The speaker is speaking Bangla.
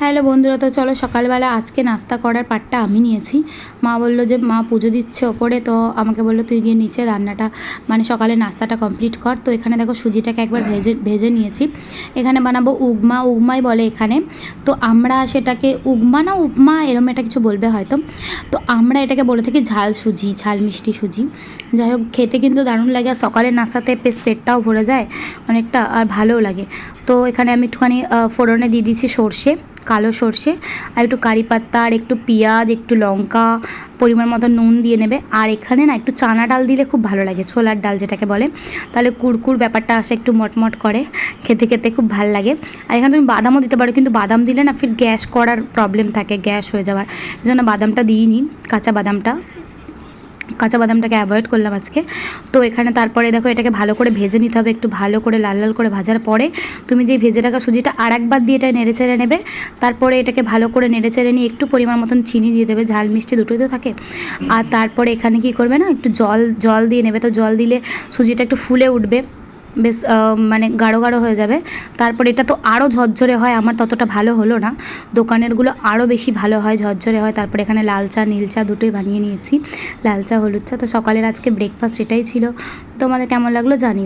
হ্যালো বন্ধুরা, তো চলো সকালবেলা আজকে নাস্তা করার পার্টটা আমি নিয়েছি। মা বললো যে মা পুজো দিচ্ছে ওপরে, তো আমাকে বললো তুই গিয়ে নিচে রান্নাটা মানে সকালে নাস্তাটা কমপ্লিট কর। তো এখানে দেখো সুজিটাকে একবার ভেজে নিয়েছি। এখানে বানাবো উগমাই বলে এখানে। তো আমরা সেটাকে উগমা না উপমা এরম এটা কিছু বলবে হয়তো। তো আমরা এটাকে বলে থাকি ঝাল সুজি, ঝাল মিষ্টি সুজি। যাই হোক, খেতে কিন্তু দারুণ লাগে, আর সকালের নাস্তাতে বেশ পেটটাও ভরে যায় অনেকটা, আর ভালোও লাগে। তো এখানে আমি একটুখানি ফোড়নে দিয়ে দিয়েছি সর্ষে, কালো সর্ষে, আর একটু কারি পাত্তা, আর একটু পেঁয়াজ, একটু লঙ্কা, পরিমাণ মতো নুন দিয়ে নেবে। আর এখানে না একটু চানা ডাল দিলে খুব ভালো লাগে, ছোলার ডাল যেটাকে বলে, তাহলে কুড়কুড় ব্যাপারটা আসে, একটু মটমট করে খেতে খেতে খুব ভালো লাগে। আর এখানে তুমি বাদামও দিতে পারো, কিন্তু বাদাম দিলে না ফির গ্যাস করার প্রবলেম থাকে, গ্যাস হয়ে যাওয়ার জন্য বাদামটা দিইনি, কাঁচা বাদামটাকে অ্যাভয়েড করলাম আজকে। তো এখানে তারপরে দেখো এটাকে ভালো করে ভেজে নিতে হবে, একটু ভালো করে লাল লাল করে ভাজার পরে তুমি যেই ভেজে রাখা সুজিটা আর একবার দিয়ে এটা নেড়ে চেড়ে নেবে। তারপরে এটাকে ভালো করে নেড়ে চেড়ে নিয়ে একটু পরিমাণ মতন চিনি দিয়ে দেবে, ঝাল মিষ্টি দুটোই তো থাকে। আর তারপরে এখানে কি করবে না, একটু জল দিয়ে নেবে। তো জল দিলে সুজিটা একটু ফুলে উঠবে, বেশ মানে গাঢ় গাঢ় হয়ে যাবে। তারপর এটা তো আরও ঝরঝরে হয়, আমার ততটা ভালো হলো না, দোকানেরগুলো আরও বেশি ভালো হয়, ঝরঝরে হয়। তারপরে এখানে লাল চা নীল চা দুটোই বানিয়ে নিয়েছি, লাল চা হলুদ চা। তো সকালের আজকে ব্রেকফাস্ট এটাই ছিল। তোমাদের কেমন লাগলো জানিও।